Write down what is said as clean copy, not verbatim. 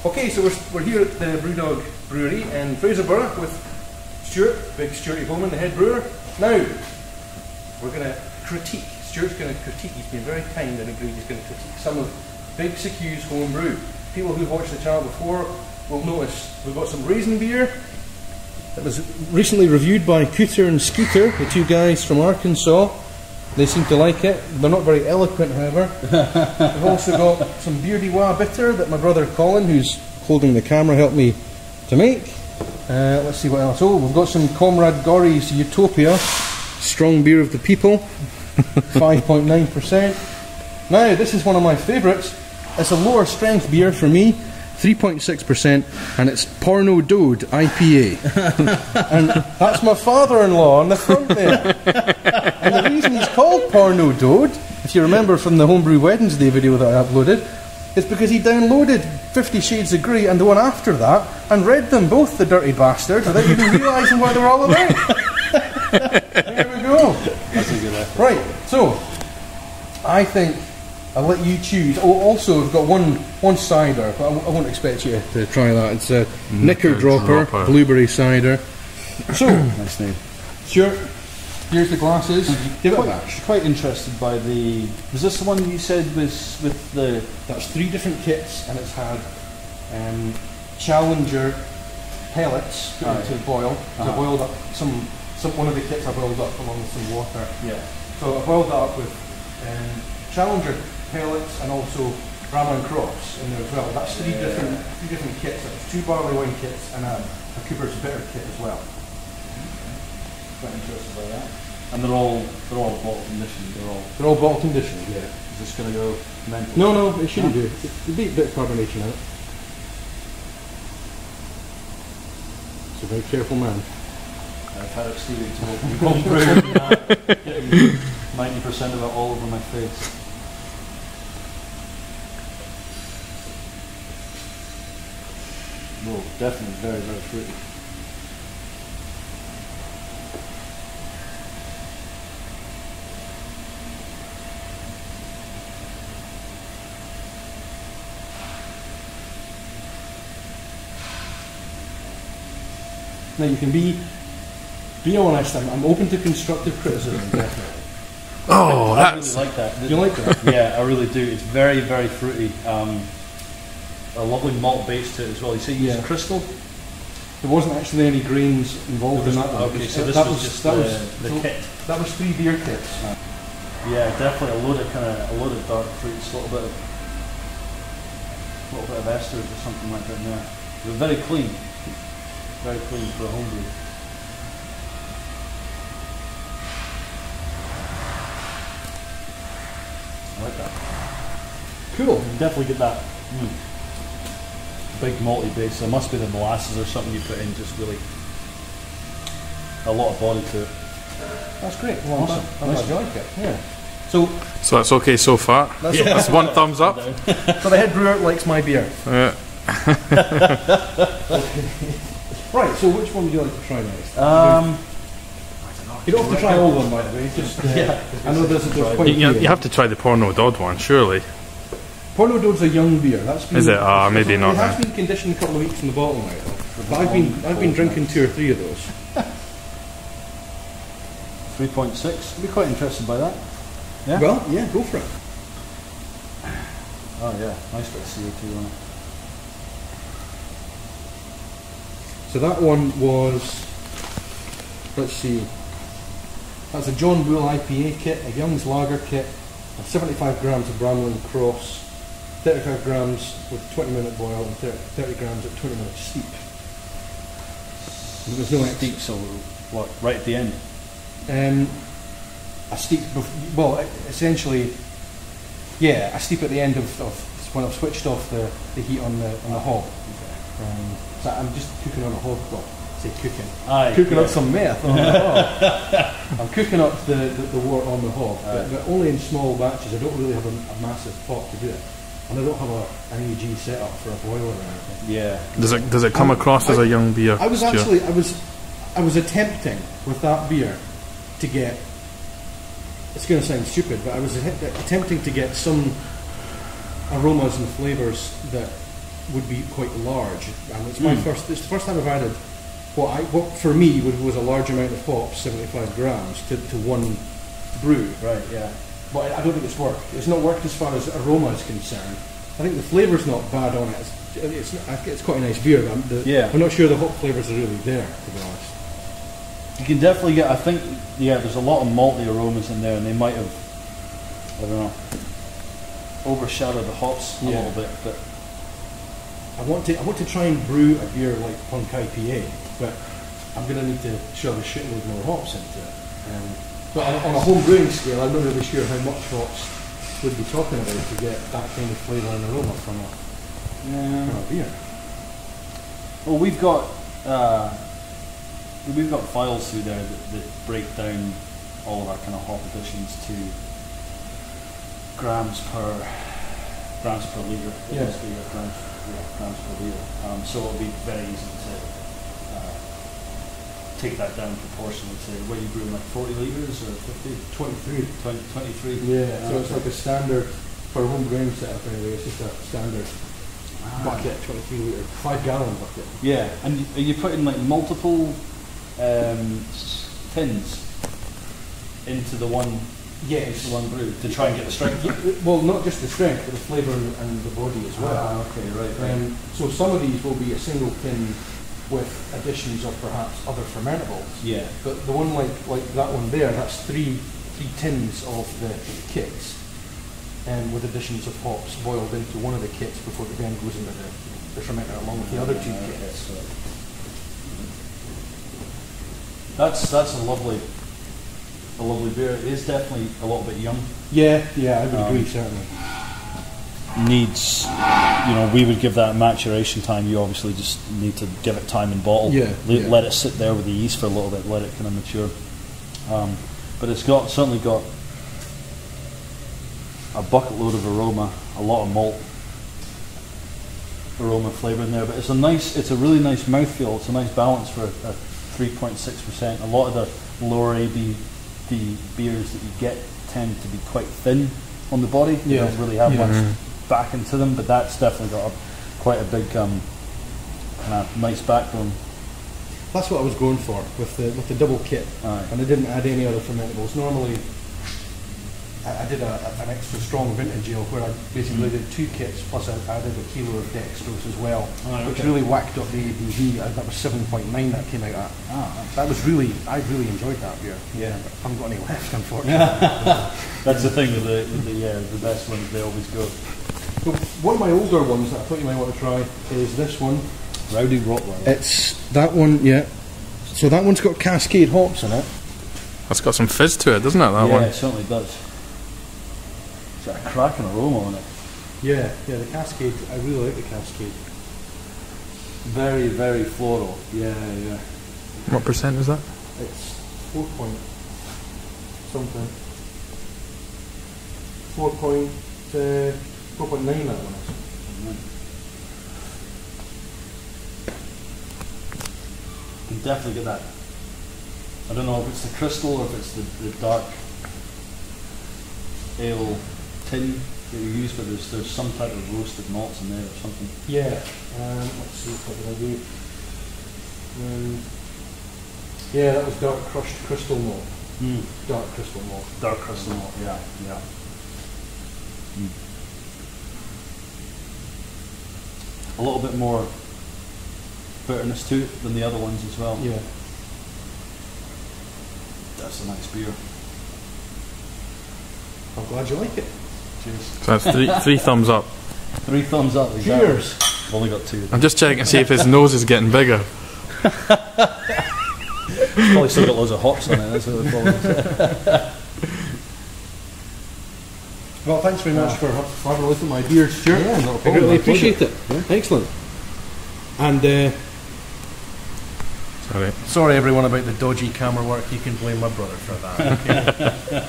Okay, so we're here at the Brewdog Brewery in Fraserburgh with Stewart, big Stewart Bowman, the head brewer. Now, we're going to critique, Stuart's going to critique, he's been very kind and agreed he's going to critique some of Big Secue's homebrew. People who've watched the channel before will notice we've got some raisin beer. It was recently reviewed by Cooter and Scooter, the two guys from Arkansas. They seem to like it. They're not very eloquent, however. We've also got some Beardy Wah bitter that my brother Colin, who's holding the camera, helped me to make. Let's see what else. Oh, we've got some Comrade Gory's Utopia, strong beer of the people, 5.9%. Now, this is one of my favourites. It's a lower strength beer for me, 3.6%, and it's Porno Dode IPA. And that's my father-in-law on the front there. And the reason he's called Porno Dode, if you remember from the Homebrew Wednesday video that I uploaded, is because he downloaded 50 Shades of Grey and the one after that and read them both, the dirty bastard, without even realising what they were all about. There we go. That's a good effort. Right, so I think I'll let you choose. Oh, also we've got one cider, but I won't expect you to try that. It's a Knickerdropper Blueberry Cider. So, nice name. Stuart, here's the glasses. Give it back. Quite interested by the. Was this the one you said was with the? That's 3 different kits, and it's had Challenger pellets put into boil. So I boiled up one of the kits I boiled up along with some water. Yeah. So I boiled that up with Challenger pellets and also Brahma and Cross in there as well. That's 3 different kits. That's 2 barley wine kits and a Cooper's bitter kit as well. Quite interested by that. And they're all bottle conditioned. They're all bottle conditioned. Yeah. Is this going to go mental? No, it shouldn't do. There'll be a bit of carbonation in it. It's a very careful man. I've had it stealing to homebrew, getting 90% of it all over my face. No, definitely very, very fruity. Now you can be honest. I'm open to constructive criticism. Definitely. Oh, I really like that. You like that? Yeah, I really do. It's very, very fruity. A lovely malt base to it as well. You say you used crystal? There wasn't actually any grains involved in that one. Okay, so this was just the kit. That was 3 beer kits. Yeah, definitely a load of dark fruits, a little bit of esters or something like that in there. They're very clean for a homebrew. I like that. Cool. You can definitely get that big malty base. There must be the molasses or something you put in, just really a lot of body to it. That's great. Well, awesome. I'm glad you like it. Yeah. So that's okay so far. That's 1 thumbs up. So the head brewer likes my beer. Yeah. Right. So which one would you like to try next? You don't have to try all of them, by the way. Just I know there's quite a few. You have to try the Porno Dode one, surely. Porno Dode's a young beer. That's been, is it? Maybe not. It has been conditioned a couple of weeks in the bottle now, but I've been drinking 2 or 3 of those. 3.6. I'd be quite interested by that. Yeah. Well, yeah, go for it. Oh yeah, nice bit of CO2 on it. So that one was, let's see, that's a John Bull IPA kit, a Young's Lager kit, 75 grams of Bramlin Cross, 35 grams with 20-minute boil, and 30 grams at 20 minutes steep. There was no steep, so what? Right at the end. A steep, well, essentially, yeah, a steep at the end of when I've switched off the heat on the hob. So I'm just cooking on a hob. Well, say cooking. Cooking up some meth on the hob. I'm cooking up the wort on the hob, but only in small batches. I don't really have a massive pot to do it, and I don't have an AG set up for a boiler or anything. Yeah. Does it come across as a young beer? I was attempting with that beer to get. It's going to sound stupid, but I was attempting to get some aromas and flavours that would be quite large, and it's it's the first time I've added what for me was a large amount of hops, 75 grams, to one brew. Right, yeah. But I don't think it's worked. It's not worked as far as aroma is concerned. I think the flavour's not bad on it. It's quite a nice beer, but I'm not sure the hop flavours are really there, to be honest. You can definitely get, I think, there's a lot of malty aromas in there, and they might have, I don't know, overshadowed the hops a little bit. But I want to try and brew a beer like Punk IPA, but I'm going to need to shove a shitload more hops into it. But on a home brewing scale, I'm not really sure how much hops we'd be talking about to get that kind of flavour and aroma from a beer. Well, we've got files through there that break down all of our kind of hop additions to grams per litre. Grams per litre. So it'll be very easy to take that down proportionally to what you brew, like 40 litres or 50? 23. Yeah, so it's like a standard, for a home brewing setup anyway, it's just a standard bucket, 23 litre, 5 gallon bucket. Yeah, and are you putting like multiple tins into the one brew to try and get the strength? Well, not just the strength, but the flavour and the body as well. Okay, right. So some of these will be a single tin with additions of perhaps other fermentables. Yeah. But the one like that one there, that's three tins of the kits, and with additions of hops boiled into one of the kits before it then goes into the fermenter along with the other two kits. That's a lovely beer. It is definitely a little bit young. Yeah, I would agree, certainly. Needs, we would give that maturation time. You obviously just need to give it time in bottle. Let it sit there with the yeast for a little bit, let it kind of mature. But it's certainly got a bucket load of aroma, a lot of malt aroma flavour in there. But it's a really nice mouthfeel. It's a nice balance for a 3.6%. A lot of the lower ABV beers that you get tend to be quite thin on the body. They don't really have much back into them, but that's definitely got quite a big kind of nice backbone. That's what I was going for with the double kit, and I didn't add any other fermentables. Normally, I did an extra strong vintage ale where I basically did 2 kits plus I added a kilo of dextrose as well, which really whacked up the ABV. That was 7.9 that came out at. I really enjoyed that beer. Yeah, but I haven't got any left, unfortunately. That's the thing with the best ones, they always go. So one of my older ones that I thought you might want to try is this one. Rowdy Rottweiler. It's that one, yeah. So that one's got Cascade hops in it. That's got some fizz to it, doesn't it, that one? Yeah, it certainly does. It's got a cracking aroma on it. Yeah, the Cascade, I really like the Cascade. Very, very floral. Yeah. What percent is that? It's 4 point something. 4.9 that one is. You can definitely get that. I don't know if it's the crystal or if it's the dark ale tin that you use, but there's some type of roasted malts in there or something. Yeah. Let's see, what did I do? Yeah, that was dark crushed crystal malt. Dark crystal malt. Dark crystal malt, yeah. A little bit more bitterness to it than the other ones as well. Yeah. That's a nice beer. I'm glad you like it. Cheers. So that's three thumbs up. 3 thumbs up. Exactly. Cheers. I've only got 2. I'm just checking to see if his nose is getting bigger. Probably still got loads of hops on it. That's what the problem is. Well, thanks very much for having a look at my beer, Stuart. Yeah, not a I problem. really appreciate it. Yeah. Excellent. And sorry everyone about the dodgy camera work. You can blame my brother for that. Okay?